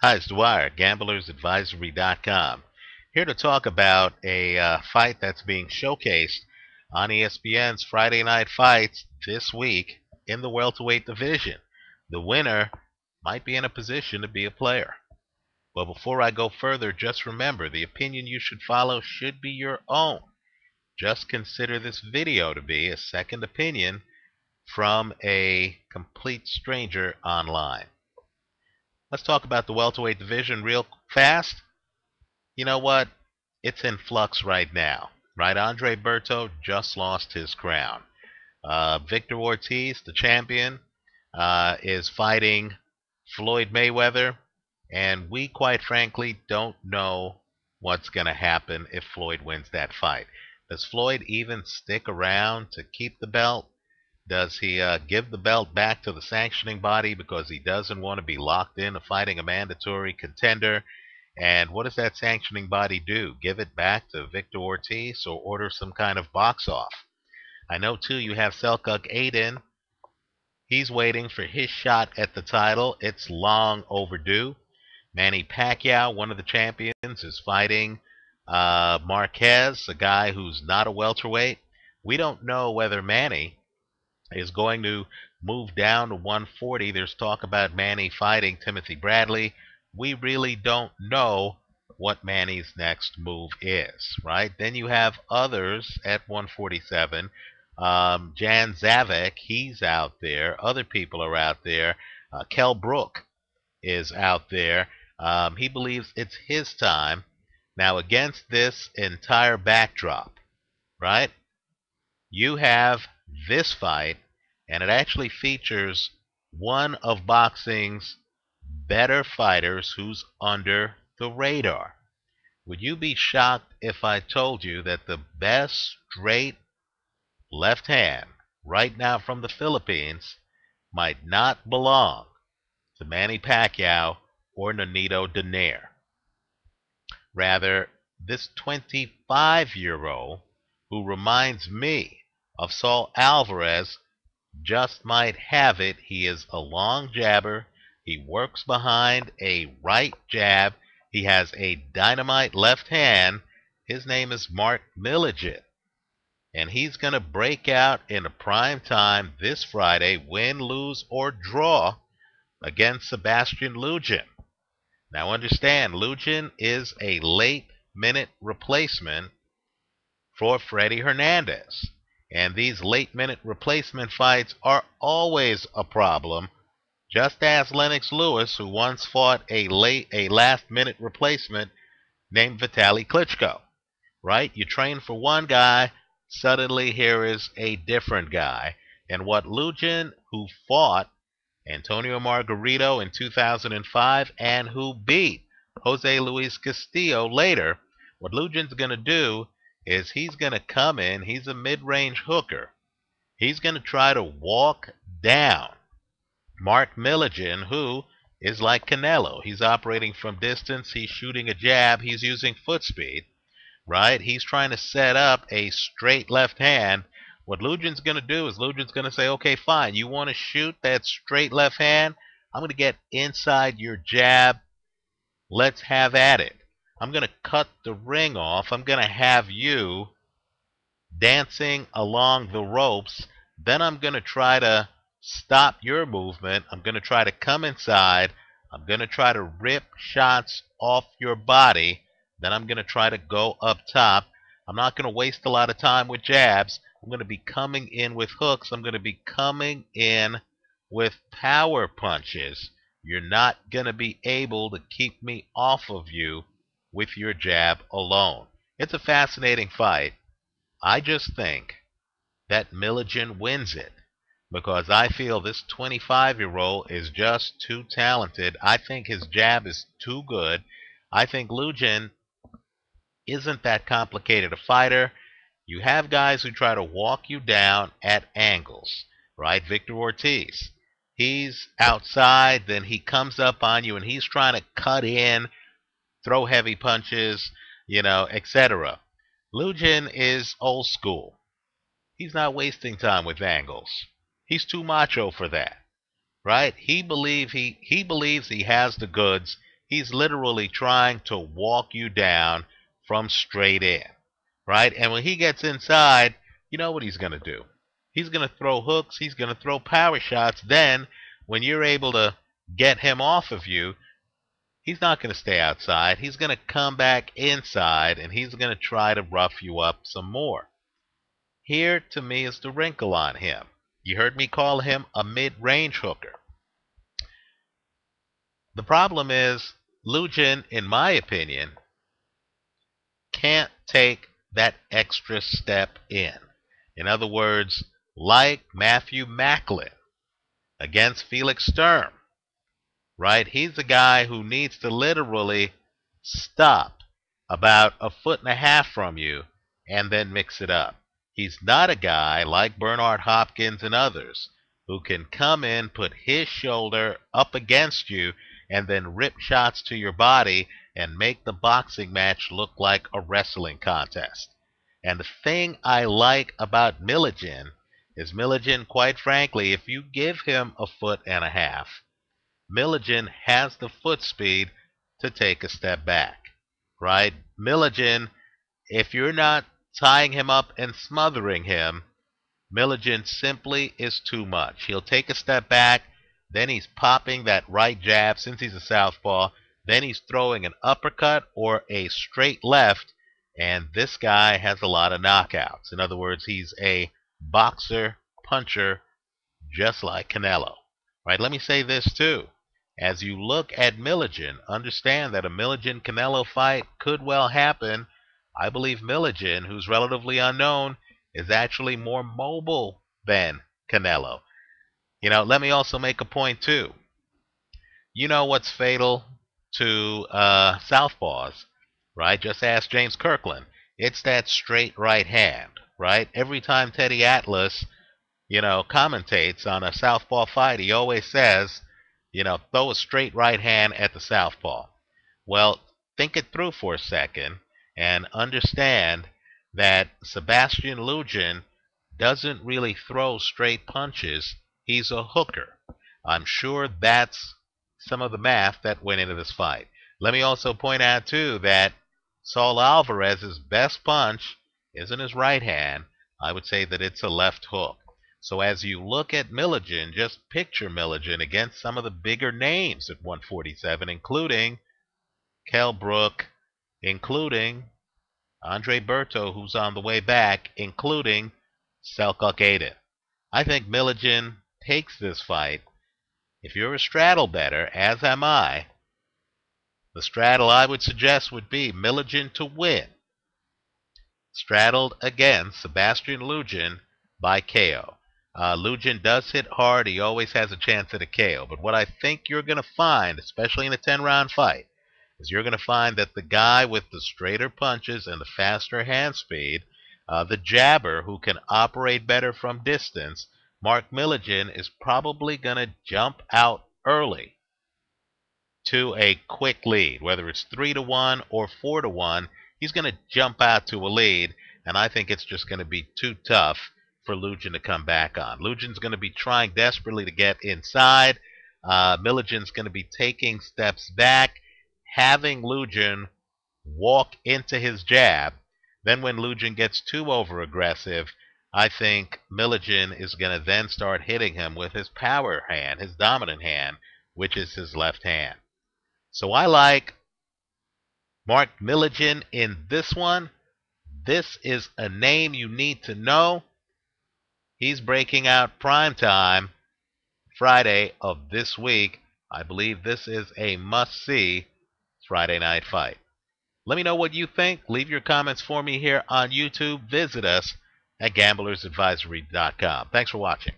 Hi, it's Dwyer, gamblersadvisory.com. Here to talk about a fight that's being showcased on ESPN's Friday Night Fights this week in the welterweight division. The winner might be in a position to be a player. But before I go further, just remember the opinion you should follow should be your own. Just consider this video to be a second opinion from a complete stranger online. Let's talk about the welterweight division real fast. You know what? It's in flux right now. Right? Andre Berto just lost his crown. Victor Ortiz, the champion, is fighting Floyd Mayweather, and we quite frankly don't know what's going to happen if Floyd wins that fight. Does Floyd even stick around to keep the belt? Does he give the belt back to the sanctioning body because he doesn't want to be locked into fighting a mandatory contender? And what does that sanctioning body do? Give it back to Victor Ortiz or order some kind of box off? I know, too, you have Selçuk Aydin. He's waiting for his shot at the title. It's long overdue. Manny Pacquiao, one of the champions, is fighting Marquez, a guy who's not a welterweight. We don't know whether Manny is going to move down to 140. There's talk about Manny fighting Timothy Bradley. We really don't know what Manny's next move is, right? Then you have others at 147. Jan Zavek, he's out there. Other people are out there. Kell Brook is out there. He believes it's his time. Now, against this entire backdrop, right, you have this fight, and it actually features one of boxing's better fighters who's under the radar. Would you be shocked if I told you that the best straight left hand right now from the Philippines might not belong to Manny Pacquiao or Nonito Donaire? Rather, this 25-year-old who reminds me of Saul Alvarez just might have it. He is a long jabber. He works behind a right jab. He has a dynamite left hand. His name is Mark Melligen. And he's going to break out in a prime time this Friday, win, lose, or draw against Sebastian Lujan. Now understand, Lujan is a late-minute replacement for Freddie Hernandez. And these late-minute replacement fights are always a problem. Just ask Lennox Lewis, who once fought a last-minute replacement named Vitaly Klitschko. Right? You train for one guy, suddenly here is a different guy. And what Lujan, who fought Antonio Margarito in 2005 and who beat Jose Luis Castillo later, what Lujan's going to do is he's going to come in, he's a mid-range hooker. He's going to try to walk down Mark Melligen, who is like Canelo. He's operating from distance, he's shooting a jab, he's using foot speed, right? He's trying to set up a straight left hand. What Lujan's going to do is Lujan's going to say, okay, fine, you want to shoot that straight left hand? I'm going to get inside your jab. Let's have at it. I'm going to cut the ring off. I'm going to have you dancing along the ropes. Then I'm going to try to stop your movement. I'm going to try to come inside. I'm going to try to rip shots off your body. Then I'm going to try to go up top. I'm not going to waste a lot of time with jabs. I'm going to be coming in with hooks. I'm going to be coming in with power punches. You're not going to be able to keep me off of you with your jab alone. It's a fascinating fight. I just think that Melligen wins it because I feel this 25-year-old is just too talented. I think his jab is too good. I think Lujan isn't that complicated a fighter. You have guys who try to walk you down at angles, right? Victor Ortiz. He's outside, then he comes up on you, and he's trying to cut in, throw heavy punches, etc. Lujan is old school. He's not wasting time with angles. He's too macho for that, right? He believes he has the goods. He's literally trying to walk you down from straight in, right? And when he gets inside, you know what he's going to do. He's going to throw hooks. He's going to throw power shots. Then, when you're able to get him off of you, he's not going to stay outside. He's going to come back inside, and he's going to try to rough you up some more. Here, to me, is the wrinkle on him. You heard me call him a mid-range hooker. The problem is, Lujan, in my opinion, can't take that extra step in. In other words, like Matthew Macklin against Felix Sturm, right? He's a guy who needs to literally stop about 1.5 feet from you and then mix it up. He's not a guy like Bernard Hopkins and others who can come in, put his shoulder up against you, and then rip shots to your body and make the boxing match look like a wrestling contest. And the thing I like about Melligen is Melligen, quite frankly, if you give him 1.5 feet, Melligen has the foot speed to take a step back, right? Melligen, if you're not tying him up and smothering him, Melligen simply is too much. He'll take a step back, then he's popping that right jab since he's a southpaw, then he's throwing an uppercut or a straight left, and this guy has a lot of knockouts. In other words, he's a boxer, puncher, just like Canelo. Right? Let me say this too. As you look at Melligen, understand that a Melligen-Canelo fight could well happen. I believe Melligen, who's relatively unknown, is actually more mobile than Canelo. You know, let me also make a point too. You know what's fatal to southpaws, right? Just ask James Kirkland. It's that straight right hand, right? Every time Teddy Atlas, commentates on a southpaw fight, he always says, throw a straight right hand at the southpaw. Well, think it through for a second and understand that Sebastian Lujan doesn't really throw straight punches. He's a hooker. I'm sure that's some of the math that went into this fight. Let me also point out, too, that Saul Alvarez's best punch isn't his right hand. I would say that it's a left hook. So as you look at Melligen, just picture Melligen against some of the bigger names at 147, including Kell Brook, including Andre Berto, who's on the way back, including Selçuk Aydin. I think Melligen takes this fight. If you're a straddle bettor, as am I, the straddle I would suggest would be Melligen to win, straddled against Sebastian Lujan by KO. Lujan does hit hard. He always has a chance at a KO. But what I think you're going to find, especially in a 10-round fight, is you're going to find that the guy with the straighter punches and the faster hand speed, the jabber who can operate better from distance, Mark Melligen, is probably going to jump out early to a quick lead. Whether it's 3-1 or 4-1, he's going to jump out to a lead, and I think it's just going to be too tough for Lujan to come back on. Lujan's going to be trying desperately to get inside. Melligen's going to be taking steps back, having Lujan walk into his jab. Then when Lujan gets too over-aggressive, I think Melligen is going to then start hitting him with his power hand, his dominant hand, which is his left hand. So I like Mark Melligen in this one. This is a name you need to know. He's breaking out prime time Friday of this week. I believe this is a must-see Friday night fight. Let me know what you think. Leave your comments for me here on YouTube. Visit us at gamblersadvisory.com. Thanks for watching.